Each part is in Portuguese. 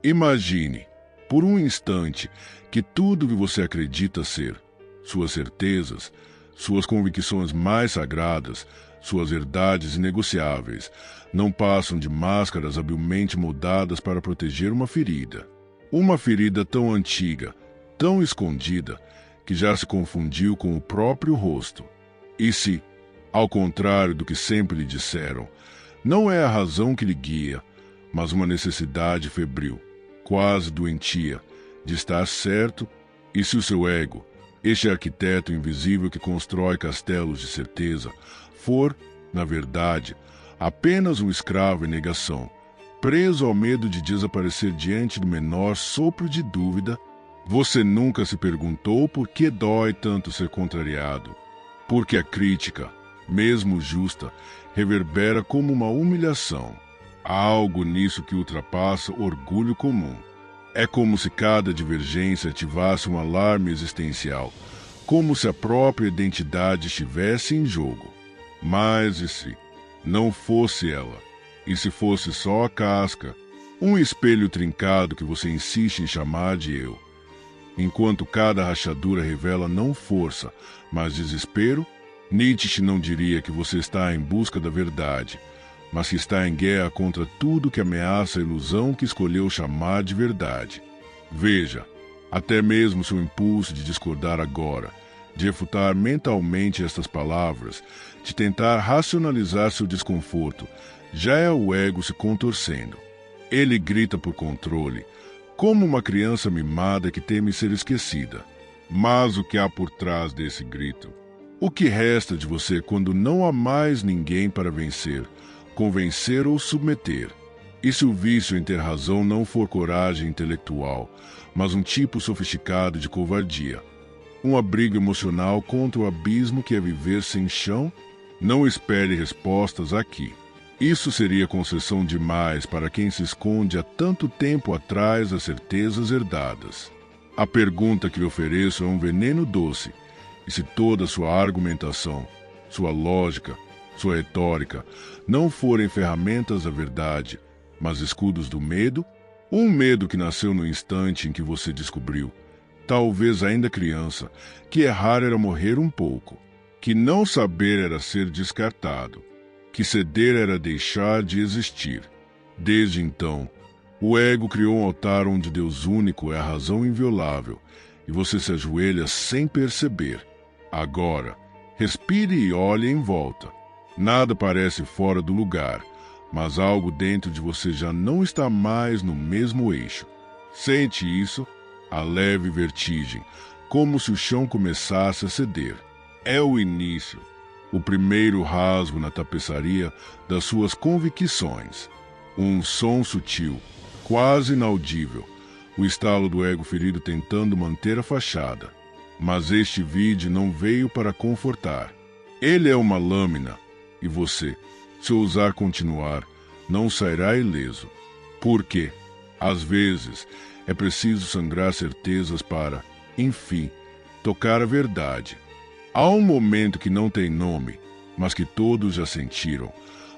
Imagine, por um instante, que tudo que você acredita ser, suas certezas, suas convicções mais sagradas, suas verdades inegociáveis, não passam de máscaras habilmente moldadas para proteger uma ferida. Uma ferida tão antiga, tão escondida, que já se confundiu com o próprio rosto. E se, ao contrário do que sempre lhe disseram, não é a razão que lhe guia, mas uma necessidade febril, quase doentia, de estar certo, e se o seu ego, este arquiteto invisível que constrói castelos de certeza, for, na verdade, apenas um escravo em negação, preso ao medo de desaparecer diante do menor sopro de dúvida, você nunca se perguntou por que dói tanto ser contrariado? Porque a crítica, mesmo justa, reverbera como uma humilhação. Há algo nisso que ultrapassa o orgulho comum. É como se cada divergência ativasse um alarme existencial, como se a própria identidade estivesse em jogo. Mas e se não fosse ela? E se fosse só a casca, um espelho trincado que você insiste em chamar de eu? Enquanto cada rachadura revela não força, mas desespero, Nietzsche não diria que você está em busca da verdade, mas que está em guerra contra tudo que ameaça a ilusão que escolheu chamar de verdade. Veja, até mesmo seu impulso de discordar agora, de refutar mentalmente estas palavras, de tentar racionalizar seu desconforto, já é o ego se contorcendo. Ele grita por controle, como uma criança mimada que teme ser esquecida. Mas o que há por trás desse grito? O que resta de você quando não há mais ninguém para vencer, convencer ou submeter? E se o vício em ter razão não for coragem intelectual, mas um tipo sofisticado de covardia? Um abrigo emocional contra o abismo que é viver sem chão? Não espere respostas aqui. Isso seria concessão demais para quem se esconde há tanto tempo atrás das certezas herdadas. A pergunta que lhe ofereço é um veneno doce, e se toda sua argumentação, sua lógica, sua retórica não forem ferramentas da verdade, mas escudos do medo, um medo que nasceu no instante em que você descobriu, talvez ainda criança, que errar era morrer um pouco, que não saber era ser descartado, que ceder era deixar de existir. Desde então, o ego criou um altar onde Deus único é a razão inviolável, e você se ajoelha sem perceber. Agora, respire e olhe em volta. Nada parece fora do lugar, mas algo dentro de você já não está mais no mesmo eixo. Sente isso? A leve vertigem, como se o chão começasse a ceder. É o início, o primeiro rasgo na tapeçaria das suas convicções. Um som sutil, quase inaudível, o estalo do ego ferido tentando manter a fachada. Mas este vide não veio para confortar. Ele é uma lâmina, e você, se ousar continuar, não sairá ileso. Por quê? Às vezes, é preciso sangrar certezas para, enfim, tocar a verdade. Há um momento que não tem nome, mas que todos já sentiram,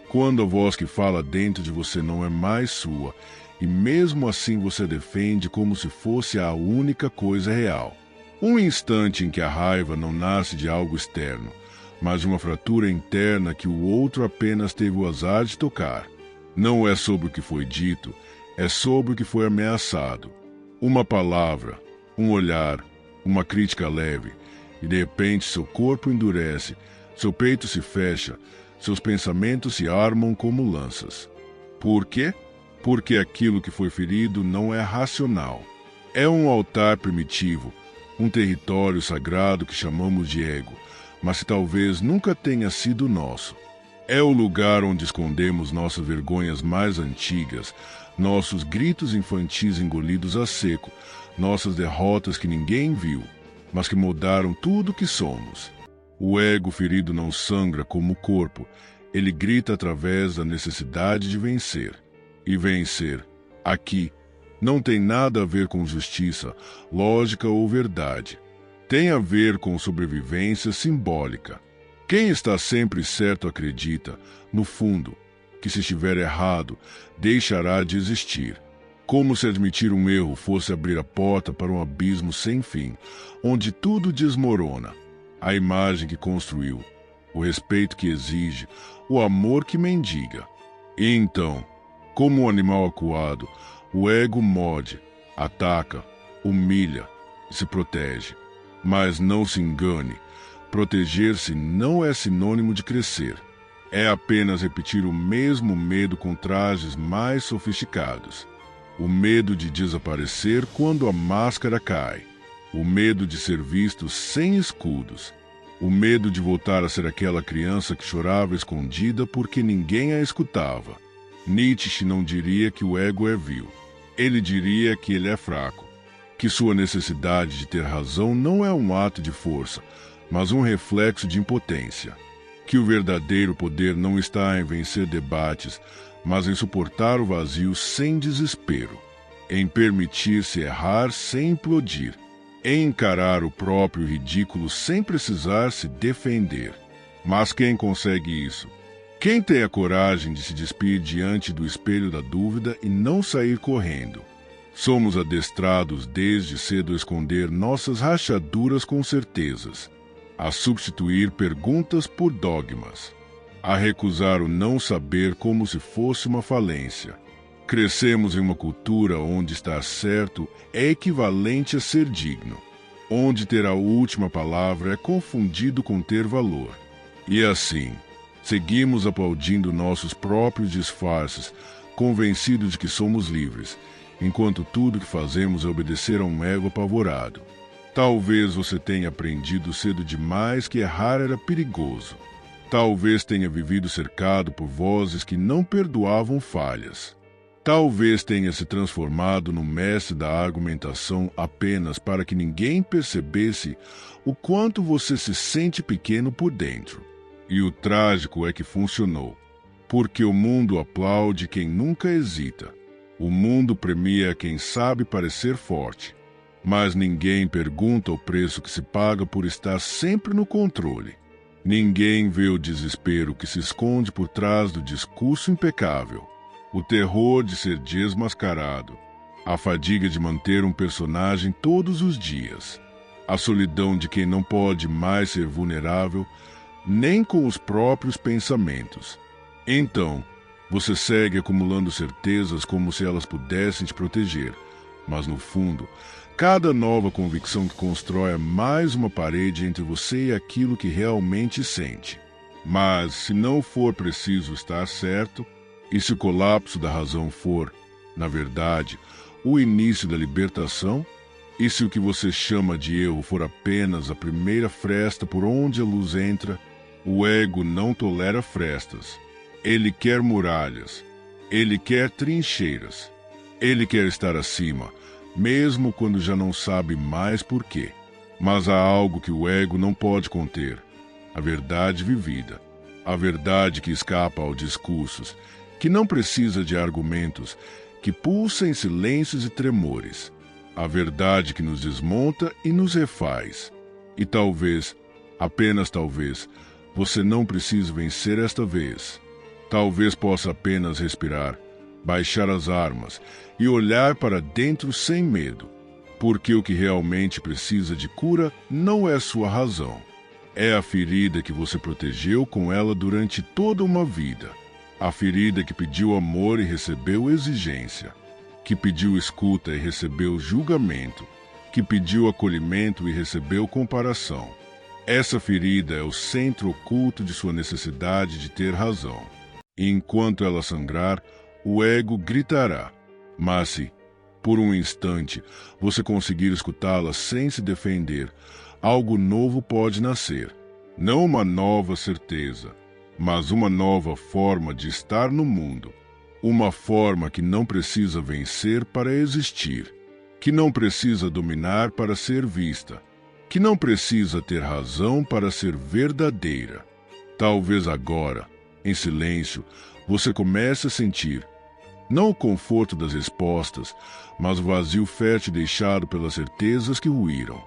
quando a voz que fala dentro de você não é mais sua, e mesmo assim você defende como se fosse a única coisa real. Um instante em que a raiva não nasce de algo externo, mas de uma fratura interna que o outro apenas teve o azar de tocar. Não é sobre o que foi dito, é sobre o que foi ameaçado. Uma palavra, um olhar, uma crítica leve, e de repente seu corpo endurece, seu peito se fecha, seus pensamentos se armam como lanças. Por quê? Porque aquilo que foi ferido não é racional. É um altar primitivo, um território sagrado que chamamos de ego, mas que talvez nunca tenha sido nosso. É o lugar onde escondemos nossas vergonhas mais antigas, nossos gritos infantis engolidos a seco, nossas derrotas que ninguém viu, mas que moldaram tudo o que somos. O ego ferido não sangra como o corpo, ele grita através da necessidade de vencer. E vencer, aqui, não tem nada a ver com justiça, lógica ou verdade. Tem a ver com sobrevivência simbólica. Quem está sempre certo acredita, no fundo, que se estiver errado, deixará de existir. Como se admitir um erro fosse abrir a porta para um abismo sem fim, onde tudo desmorona. A imagem que construiu, o respeito que exige, o amor que mendiga. E então, como um animal acuado, o ego morde, ataca, humilha e se protege. Mas não se engane, proteger-se não é sinônimo de crescer. É apenas repetir o mesmo medo com trajes mais sofisticados. O medo de desaparecer quando a máscara cai. O medo de ser visto sem escudos. O medo de voltar a ser aquela criança que chorava escondida porque ninguém a escutava. Nietzsche não diria que o ego é vil. Ele diria que ele é fraco. Que sua necessidade de ter razão não é um ato de força, mas um reflexo de impotência. Que o verdadeiro poder não está em vencer debates, mas em suportar o vazio sem desespero, em permitir-se errar sem implodir, em encarar o próprio ridículo sem precisar se defender. Mas quem consegue isso? Quem tem a coragem de se despir diante do espelho da dúvida e não sair correndo? Somos adestrados desde cedo a esconder nossas rachaduras com certezas, a substituir perguntas por dogmas, a recusar o não saber como se fosse uma falência. Crescemos em uma cultura onde estar certo é equivalente a ser digno, onde ter a última palavra é confundido com ter valor. E assim, seguimos aplaudindo nossos próprios disfarces, convencidos de que somos livres, enquanto tudo que fazemos é obedecer a um ego apavorado. Talvez você tenha aprendido cedo demais que errar era perigoso. Talvez tenha vivido cercado por vozes que não perdoavam falhas. Talvez tenha se transformado no mestre da argumentação apenas para que ninguém percebesse o quanto você se sente pequeno por dentro. E o trágico é que funcionou, porque o mundo aplaude quem nunca hesita. O mundo premia quem sabe parecer forte, mas ninguém pergunta o preço que se paga por estar sempre no controle. Ninguém vê o desespero que se esconde por trás do discurso impecável, o terror de ser desmascarado, a fadiga de manter um personagem todos os dias, a solidão de quem não pode mais ser vulnerável nem com os próprios pensamentos. Então, você segue acumulando certezas como se elas pudessem te proteger, mas no fundo, cada nova convicção que constrói é mais uma parede entre você e aquilo que realmente sente. Mas, se não for preciso estar certo, e se o colapso da razão for, na verdade, o início da libertação, e se o que você chama de erro for apenas a primeira fresta por onde a luz entra, o ego não tolera frestas. Ele quer muralhas, ele quer trincheiras, ele quer estar acima, mesmo quando já não sabe mais por quê. Mas há algo que o ego não pode conter: a verdade vivida, a verdade que escapa aos discursos, que não precisa de argumentos, que pulsa em silêncios e tremores, a verdade que nos desmonta e nos refaz. E talvez, apenas talvez, você não precise vencer esta vez. Talvez possa apenas respirar, baixar as armas e olhar para dentro sem medo, porque o que realmente precisa de cura não é sua razão. É a ferida que você protegeu com ela durante toda uma vida. A ferida que pediu amor e recebeu exigência, que pediu escuta e recebeu julgamento, que pediu acolhimento e recebeu comparação. Essa ferida é o centro oculto de sua necessidade de ter razão. E enquanto ela sangrar, o ego gritará. Mas se, por um instante, você conseguir escutá-la sem se defender, algo novo pode nascer. Não uma nova certeza, mas uma nova forma de estar no mundo. Uma forma que não precisa vencer para existir, que não precisa dominar para ser vista, que não precisa ter razão para ser verdadeira. Talvez agora, em silêncio, você comece a sentir, não o conforto das respostas, mas o vazio fértil deixado pelas certezas que ruíram,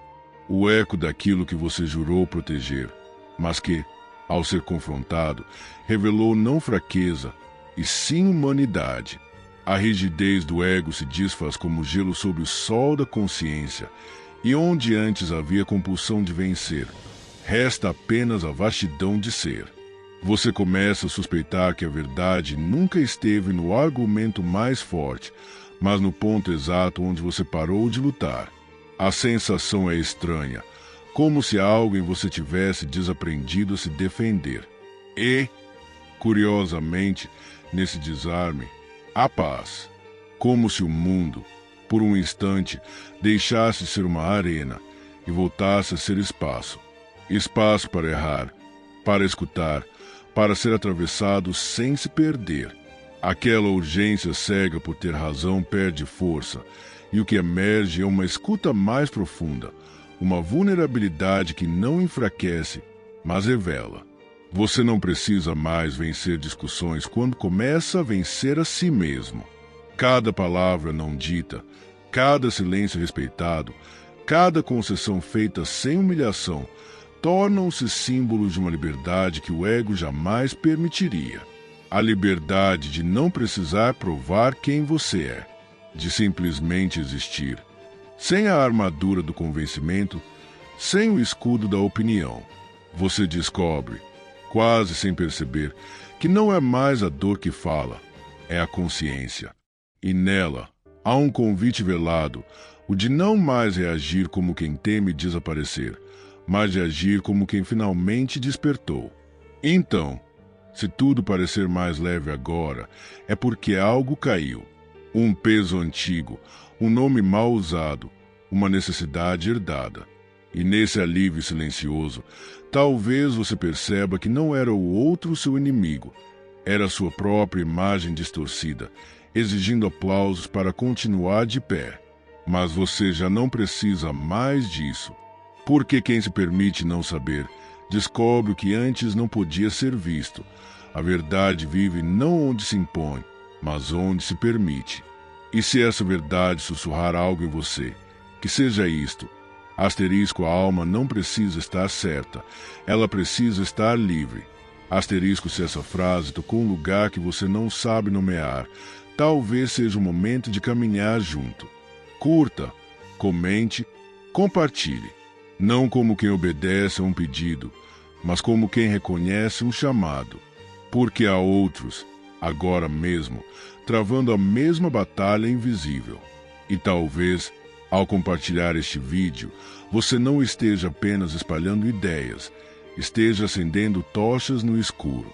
o eco daquilo que você jurou proteger, mas que, ao ser confrontado, revelou não fraqueza, e sim humanidade. A rigidez do ego se desfaz como gelo sob o sol da consciência, e onde antes havia compulsão de vencer, resta apenas a vastidão de ser. Você começa a suspeitar que a verdade nunca esteve no argumento mais forte, mas no ponto exato onde você parou de lutar. A sensação é estranha, como se algo em você tivesse desaprendido a se defender. E, curiosamente, nesse desarme, há paz. Como se o mundo, por um instante, deixasse de ser uma arena e voltasse a ser espaço. Espaço para errar, para escutar, para ser atravessado sem se perder. Aquela urgência cega por ter razão perde força, e o que emerge é uma escuta mais profunda, uma vulnerabilidade que não enfraquece, mas revela. Você não precisa mais vencer discussões quando começa a vencer a si mesmo. Cada palavra não dita, cada silêncio respeitado, cada concessão feita sem humilhação, tornam-se símbolos de uma liberdade que o ego jamais permitiria. A liberdade de não precisar provar quem você é, de simplesmente existir, sem a armadura do convencimento, sem o escudo da opinião. Você descobre, quase sem perceber, que não é mais a dor que fala, é a consciência. E nela há um convite velado, o de não mais reagir como quem teme desaparecer, mas de agir como quem finalmente despertou. Então, se tudo parecer mais leve agora, é porque algo caiu. Um peso antigo, um nome mal usado, uma necessidade herdada. E nesse alívio silencioso, talvez você perceba que não era o outro seu inimigo, era sua própria imagem distorcida, exigindo aplausos para continuar de pé. Mas você já não precisa mais disso, porque quem se permite não saber, descobre o que antes não podia ser visto. A verdade vive não onde se impõe, mas onde se permite. E se essa verdade sussurrar algo em você, que seja isto: asterisco, a alma não precisa estar certa, ela precisa estar livre. Asterisco, se essa frase tocou um lugar que você não sabe nomear, talvez seja o momento de caminhar junto. Curta, comente, compartilhe. Não como quem obedece a um pedido, mas como quem reconhece um chamado. Porque há outros, agora mesmo, travando a mesma batalha invisível. E talvez, ao compartilhar este vídeo, você não esteja apenas espalhando ideias, esteja acendendo tochas no escuro.